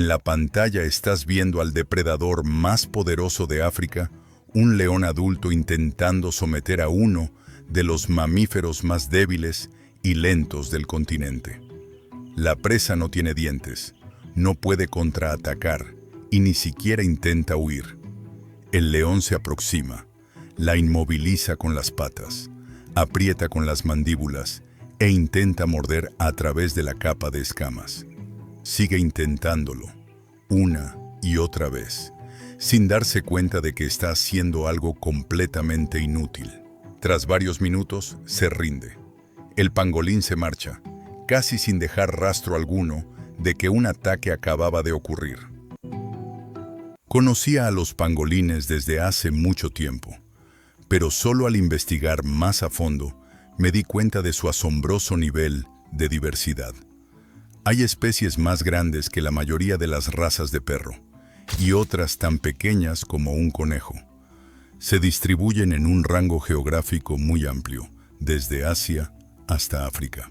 En la pantalla estás viendo al depredador más poderoso de África, un león adulto intentando someter a uno de los mamíferos más débiles y lentos del continente. La presa no tiene dientes, no puede contraatacar y ni siquiera intenta huir. El león se aproxima, la inmoviliza con las patas, aprieta con las mandíbulas e intenta morder a través de la capa de escamas. Sigue intentándolo, una y otra vez, sin darse cuenta de que está haciendo algo completamente inútil. Tras varios minutos, se rinde. El pangolín se marcha, casi sin dejar rastro alguno de que un ataque acababa de ocurrir. Conocía a los pangolines desde hace mucho tiempo, pero solo al investigar más a fondo me di cuenta de su asombroso nivel de diversidad. Hay especies más grandes que la mayoría de las razas de perro, y otras tan pequeñas como un conejo. Se distribuyen en un rango geográfico muy amplio, desde Asia hasta África.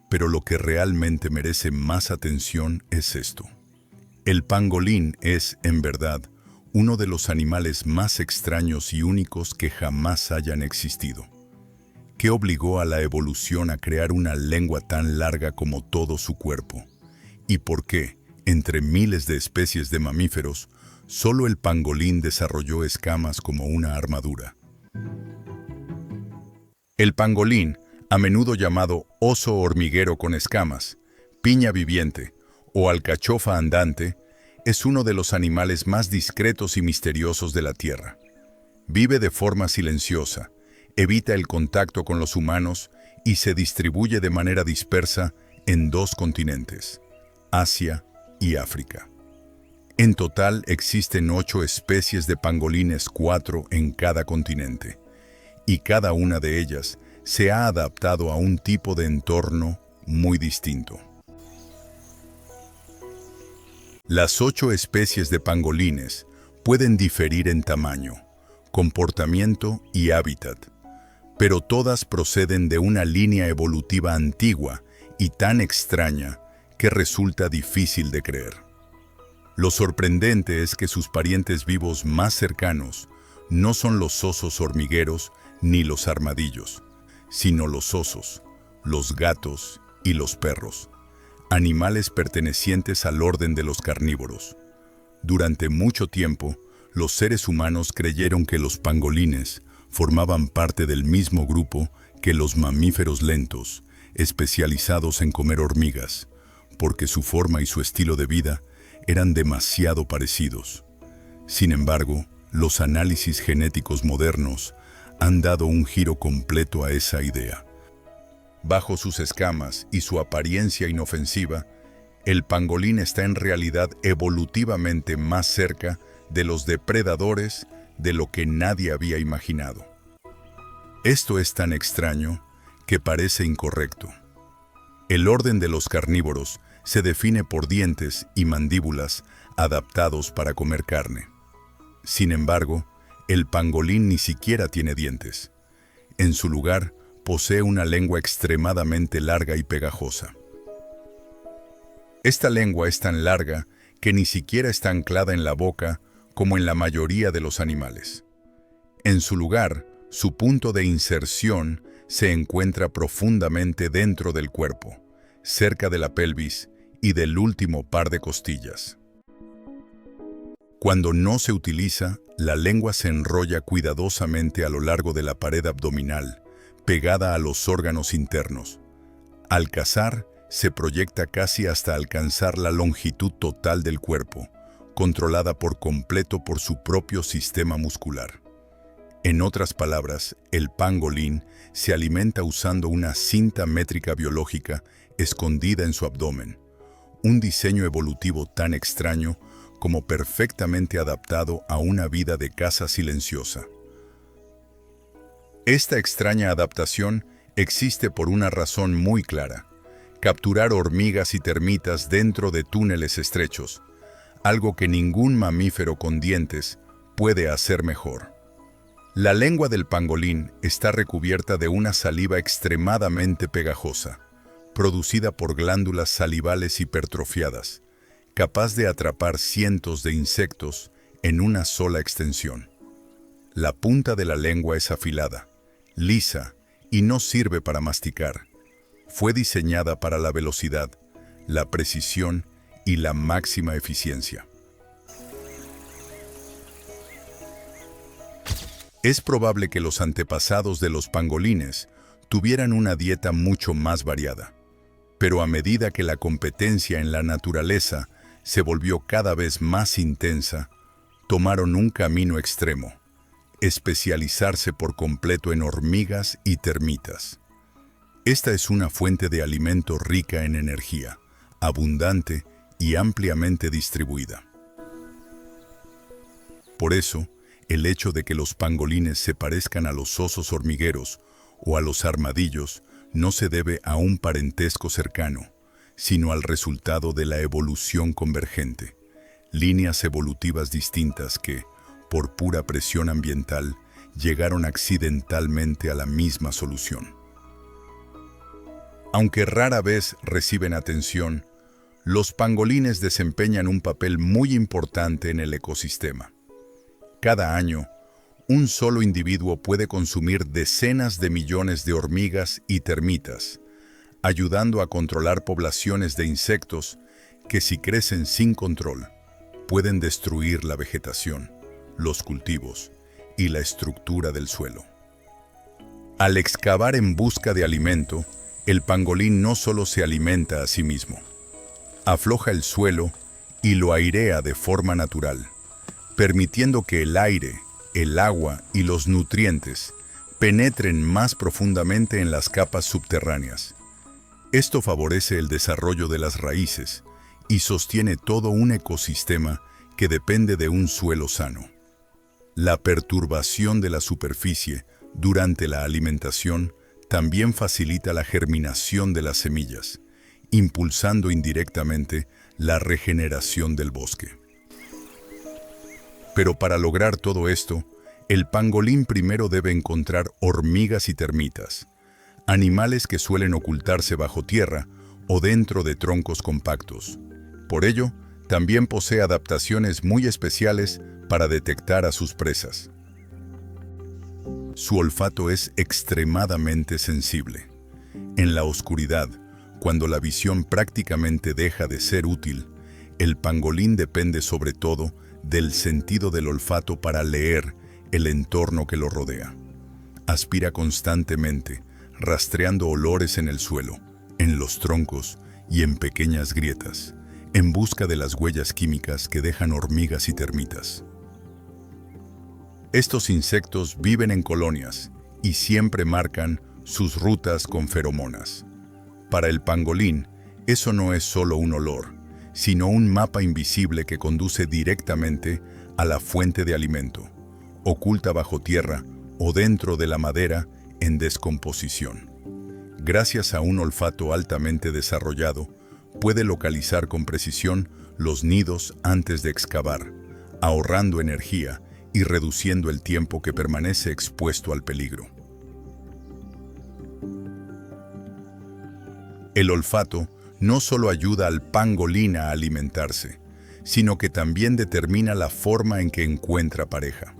Pero lo que realmente merece más atención es esto. El pangolín es, en verdad, uno de los animales más extraños y únicos que jamás hayan existido. ¿Qué obligó a la evolución a crear una lengua tan larga como todo su cuerpo? ¿Y por qué, entre miles de especies de mamíferos, solo el pangolín desarrolló escamas como una armadura? El pangolín, a menudo llamado oso hormiguero con escamas, piña viviente o alcachofa andante, es uno de los animales más discretos y misteriosos de la Tierra. Vive de forma silenciosa, evita el contacto con los humanos y se distribuye de manera dispersa en 2 continentes, Asia y África. En total existen 8 especies de pangolines, 4 en cada continente, y cada una de ellas se ha adaptado a un tipo de entorno muy distinto. Las 8 especies de pangolines pueden diferir en tamaño, comportamiento y hábitat, pero todas proceden de una línea evolutiva antigua y tan extraña que resulta difícil de creer. Lo sorprendente es que sus parientes vivos más cercanos no son los osos hormigueros ni los armadillos, sino los osos, los gatos y los perros, animales pertenecientes al orden de los carnívoros. Durante mucho tiempo, los seres humanos creyeron que los pangolines formaban parte del mismo grupo que los mamíferos lentos, especializados en comer hormigas, porque su forma y su estilo de vida eran demasiado parecidos. Sin embargo, los análisis genéticos modernos han dado un giro completo a esa idea. Bajo sus escamas y su apariencia inofensiva, el pangolín está en realidad evolutivamente más cerca de los depredadores de lo que nadie había imaginado. Esto es tan extraño que parece incorrecto. El orden de los carnívoros se define por dientes y mandíbulas adaptados para comer carne. Sin embargo, el pangolín ni siquiera tiene dientes. En su lugar, posee una lengua extremadamente larga y pegajosa. Esta lengua es tan larga que ni siquiera está anclada en la boca como en la mayoría de los animales. En su lugar, su punto de inserción se encuentra profundamente dentro del cuerpo, cerca de la pelvis y del último par de costillas. Cuando no se utiliza, la lengua se enrolla cuidadosamente a lo largo de la pared abdominal, pegada a los órganos internos. Al cazar, se proyecta casi hasta alcanzar la longitud total del cuerpo, controlada por completo por su propio sistema muscular. En otras palabras, el pangolín se alimenta usando una cinta métrica biológica escondida en su abdomen, un diseño evolutivo tan extraño como perfectamente adaptado a una vida de caza silenciosa. Esta extraña adaptación existe por una razón muy clara: capturar hormigas y termitas dentro de túneles estrechos, algo que ningún mamífero con dientes puede hacer mejor. La lengua del pangolín está recubierta de una saliva extremadamente pegajosa, producida por glándulas salivales hipertrofiadas, capaz de atrapar cientos de insectos en una sola extensión. La punta de la lengua es afilada, lisa y no sirve para masticar. Fue diseñada para la velocidad, la precisión y la máxima eficiencia. Es probable que los antepasados de los pangolines tuvieran una dieta mucho más variada, pero a medida que la competencia en la naturaleza se volvió cada vez más intensa, tomaron un camino extremo: especializarse por completo en hormigas y termitas. Esta es una fuente de alimento rica en energía, abundante y ampliamente distribuida. Por eso, el hecho de que los pangolines se parezcan a los osos hormigueros o a los armadillos no se debe a un parentesco cercano, sino al resultado de la evolución convergente, líneas evolutivas distintas que, por pura presión ambiental, llegaron accidentalmente a la misma solución. Aunque rara vez reciben atención, los pangolines desempeñan un papel muy importante en el ecosistema. Cada año, un solo individuo puede consumir decenas de millones de hormigas y termitas, ayudando a controlar poblaciones de insectos que, si crecen sin control, pueden destruir la vegetación, los cultivos y la estructura del suelo. Al excavar en busca de alimento, el pangolín no solo se alimenta a sí mismo, afloja el suelo y lo airea de forma natural, permitiendo que el aire, el agua y los nutrientes penetren más profundamente en las capas subterráneas. Esto favorece el desarrollo de las raíces y sostiene todo un ecosistema que depende de un suelo sano. La perturbación de la superficie durante la alimentación también facilita la germinación de las semillas, impulsando indirectamente la regeneración del bosque. Pero para lograr todo esto, el pangolín primero debe encontrar hormigas y termitas, animales que suelen ocultarse bajo tierra o dentro de troncos compactos. Por ello, también posee adaptaciones muy especiales para detectar a sus presas. Su olfato es extremadamente sensible. En la oscuridad, cuando la visión prácticamente deja de ser útil, el pangolín depende sobre todo del sentido del olfato para leer el entorno que lo rodea. Aspira constantemente, rastreando olores en el suelo, en los troncos y en pequeñas grietas, en busca de las huellas químicas que dejan hormigas y termitas. Estos insectos viven en colonias y siempre marcan sus rutas con feromonas. Para el pangolín, eso no es solo un olor, sino un mapa invisible que conduce directamente a la fuente de alimento, oculta bajo tierra o dentro de la madera en descomposición. Gracias a un olfato altamente desarrollado, puede localizar con precisión los nidos antes de excavar, ahorrando energía y reduciendo el tiempo que permanece expuesto al peligro. El olfato no solo ayuda al pangolín a alimentarse, sino que también determina la forma en que encuentra pareja.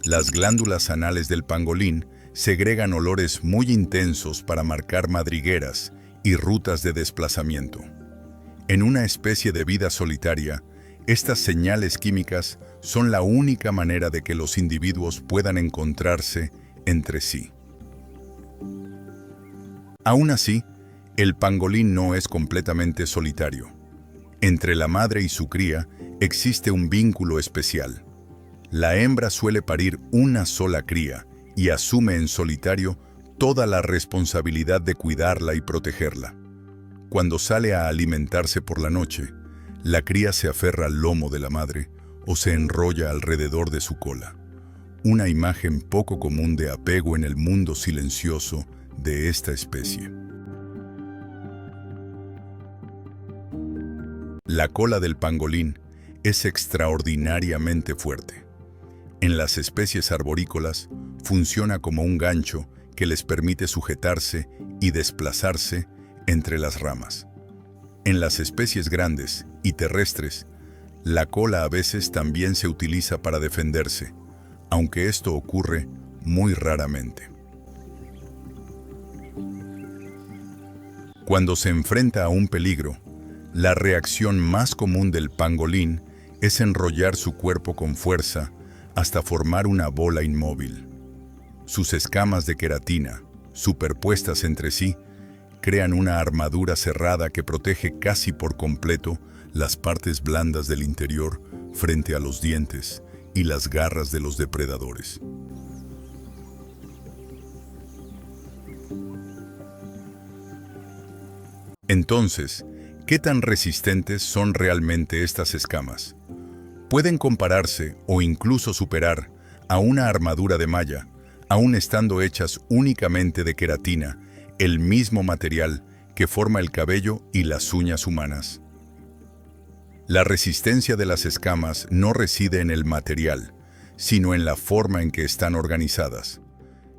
Las glándulas anales del pangolín segregan olores muy intensos para marcar madrigueras y rutas de desplazamiento. En una especie de vida solitaria, estas señales químicas son la única manera de que los individuos puedan encontrarse entre sí. Aún así, el pangolín no es completamente solitario. Entre la madre y su cría existe un vínculo especial. La hembra suele parir una sola cría y asume en solitario toda la responsabilidad de cuidarla y protegerla. Cuando sale a alimentarse por la noche, la cría se aferra al lomo de la madre o se enrolla alrededor de su cola. Una imagen poco común de apego en el mundo silencioso de esta especie. La cola del pangolín es extraordinariamente fuerte. En las especies arborícolas, funciona como un gancho que les permite sujetarse y desplazarse entre las ramas. En las especies grandes y terrestres, la cola a veces también se utiliza para defenderse, aunque esto ocurre muy raramente. Cuando se enfrenta a un peligro, la reacción más común del pangolín es enrollar su cuerpo con fuerza hasta formar una bola inmóvil. Sus escamas de queratina, superpuestas entre sí, crean una armadura cerrada que protege casi por completo las partes blandas del interior frente a los dientes y las garras de los depredadores. Entonces, ¿qué tan resistentes son realmente estas escamas? Pueden compararse o incluso superar a una armadura de malla, aun estando hechas únicamente de queratina, el mismo material que forma el cabello y las uñas humanas. La resistencia de las escamas no reside en el material, sino en la forma en que están organizadas.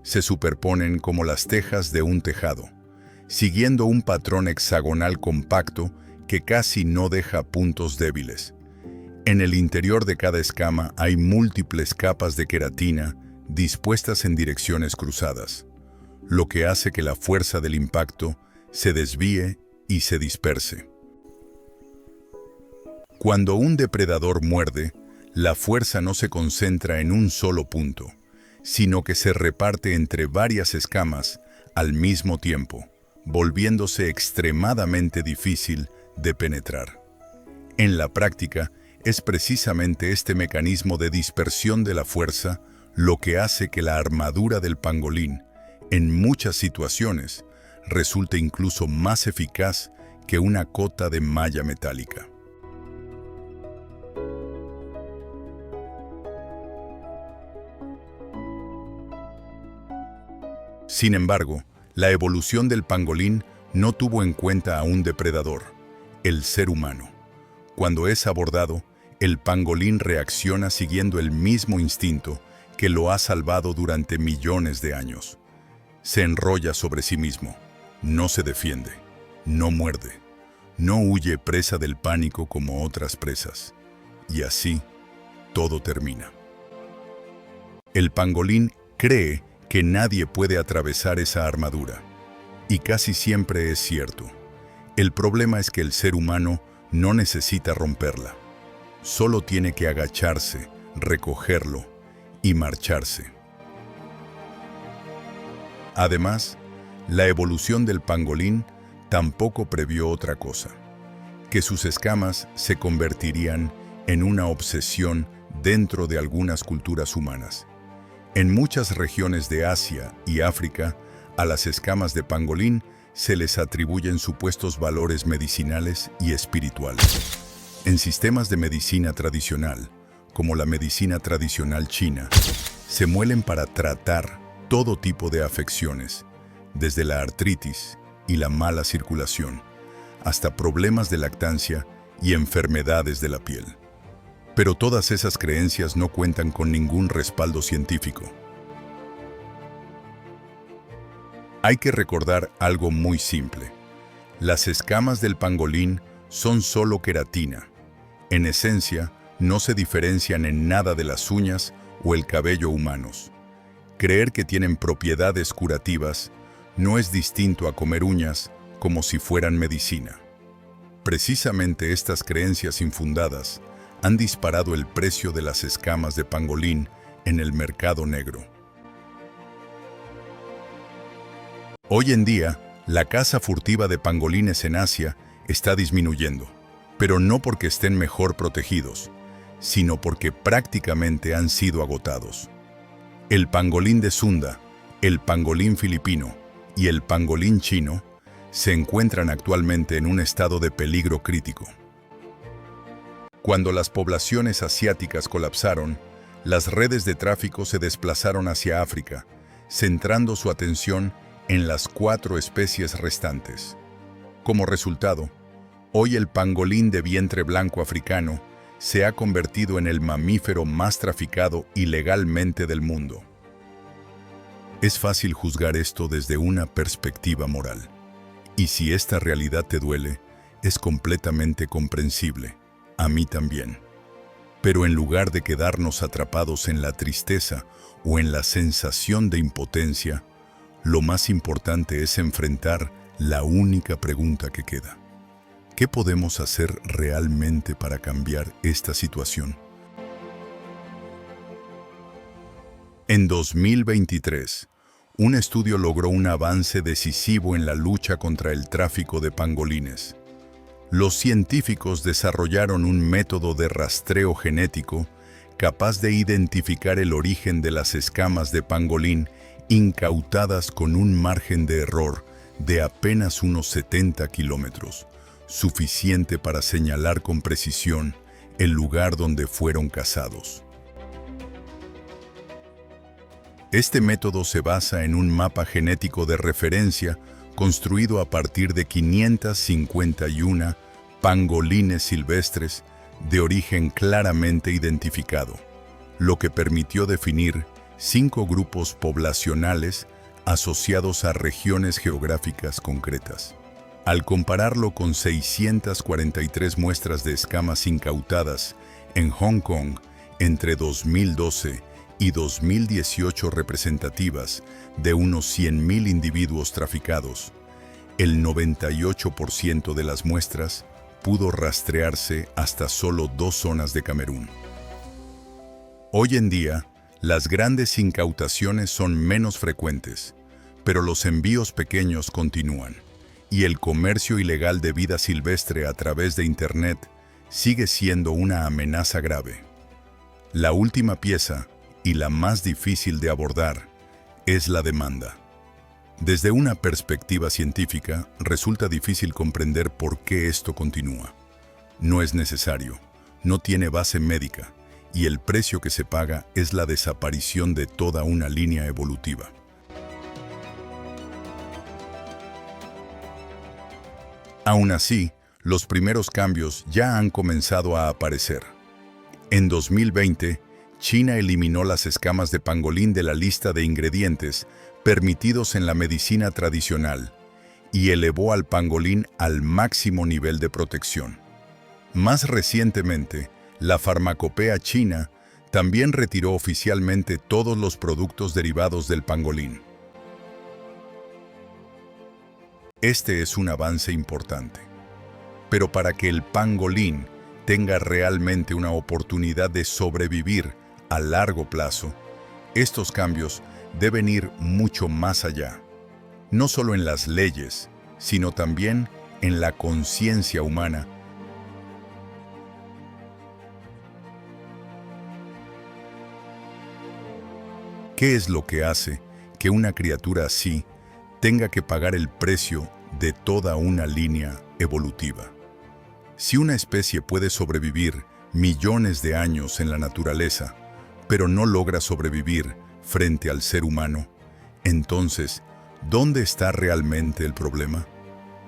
Se superponen como las tejas de un tejado, siguiendo un patrón hexagonal compacto que casi no deja puntos débiles. En el interior de cada escama hay múltiples capas de queratina dispuestas en direcciones cruzadas, lo que hace que la fuerza del impacto se desvíe y se disperse. Cuando un depredador muerde, la fuerza no se concentra en un solo punto, sino que se reparte entre varias escamas al mismo tiempo, volviéndose extremadamente difícil de penetrar. En la práctica, es precisamente este mecanismo de dispersión de la fuerza lo que hace que la armadura del pangolín, en muchas situaciones, resulte incluso más eficaz que una cota de malla metálica. Sin embargo, la evolución del pangolín no tuvo en cuenta a un depredador, el ser humano. Cuando es abordado, el pangolín reacciona siguiendo el mismo instinto que lo ha salvado durante millones de años. Se enrolla sobre sí mismo, no se defiende, no muerde, no huye presa del pánico como otras presas. Y así, todo termina. El pangolín cree que nadie puede atravesar esa armadura. Y casi siempre es cierto. El problema es que el ser humano no necesita romperla. Solo tiene que agacharse, recogerlo y marcharse. Además, la evolución del pangolín tampoco previó otra cosa, que sus escamas se convertirían en una obsesión dentro de algunas culturas humanas. En muchas regiones de Asia y África, a las escamas de pangolín se les atribuyen supuestos valores medicinales y espirituales. En sistemas de medicina tradicional, como la medicina tradicional china, se muelen para tratar todo tipo de afecciones, desde la artritis y la mala circulación, hasta problemas de lactancia y enfermedades de la piel. Pero todas esas creencias no cuentan con ningún respaldo científico. Hay que recordar algo muy simple. Las escamas del pangolín son solo queratina. En esencia, no se diferencian en nada de las uñas o el cabello humanos. Creer que tienen propiedades curativas no es distinto a comer uñas como si fueran medicina. Precisamente estas creencias infundadas han disparado el precio de las escamas de pangolín en el mercado negro. Hoy en día, la caza furtiva de pangolines en Asia está disminuyendo, pero no porque estén mejor protegidos, sino porque prácticamente han sido agotados. El pangolín de Sunda, el pangolín filipino y el pangolín chino se encuentran actualmente en un estado de peligro crítico. Cuando las poblaciones asiáticas colapsaron, las redes de tráfico se desplazaron hacia África, centrando su atención en las 4 especies restantes. Como resultado, hoy el pangolín de vientre blanco africano se ha convertido en el mamífero más traficado ilegalmente del mundo. Es fácil juzgar esto desde una perspectiva moral. Y si esta realidad te duele, es completamente comprensible. A mí también. Pero en lugar de quedarnos atrapados en la tristeza o en la sensación de impotencia, lo más importante es enfrentar la única pregunta que queda. ¿Qué podemos hacer realmente para cambiar esta situación? En 2023, un estudio logró un avance decisivo en la lucha contra el tráfico de pangolines. Los científicos desarrollaron un método de rastreo genético capaz de identificar el origen de las escamas de pangolín incautadas con un margen de error de apenas unos 70 kilómetros, suficiente para señalar con precisión el lugar donde fueron cazados. Este método se basa en un mapa genético de referencia construido a partir de 551 pangolines silvestres de origen claramente identificado, lo que permitió definir 5 grupos poblacionales asociados a regiones geográficas concretas. Al compararlo con 643 muestras de escamas incautadas en Hong Kong entre 2012 y 2018 representativas de unos 100.000 individuos traficados, el 98% de las muestras pudo rastrearse hasta solo 2 zonas de Camerún. Hoy en día, las grandes incautaciones son menos frecuentes, pero los envíos pequeños continúan, y el comercio ilegal de vida silvestre a través de Internet sigue siendo una amenaza grave. La última pieza, y la más difícil de abordar, es la demanda. Desde una perspectiva científica, resulta difícil comprender por qué esto continúa. No es necesario, no tiene base médica, y el precio que se paga es la desaparición de toda una línea evolutiva. Aún así, los primeros cambios ya han comenzado a aparecer. En 2020, China eliminó las escamas de pangolín de la lista de ingredientes permitidos en la medicina tradicional y elevó al pangolín al máximo nivel de protección. Más recientemente, la farmacopea china también retiró oficialmente todos los productos derivados del pangolín. Este es un avance importante. Pero para que el pangolín tenga realmente una oportunidad de sobrevivir a largo plazo, estos cambios deben ir mucho más allá, no solo en las leyes, sino también en la conciencia humana. ¿Qué es lo que hace que una criatura así tenga que pagar el precio de toda una línea evolutiva? Si una especie puede sobrevivir millones de años en la naturaleza, pero no logra sobrevivir frente al ser humano, entonces, ¿dónde está realmente el problema?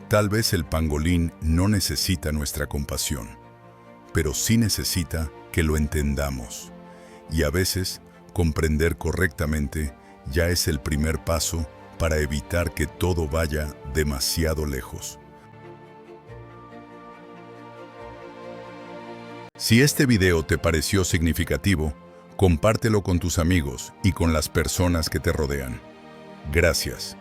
Tal vez el pangolín no necesita nuestra compasión, pero sí necesita que lo entendamos. Y a veces, comprender correctamente ya es el primer paso para evitar que todo vaya demasiado lejos. Si este video te pareció significativo, compártelo con tus amigos y con las personas que te rodean. Gracias.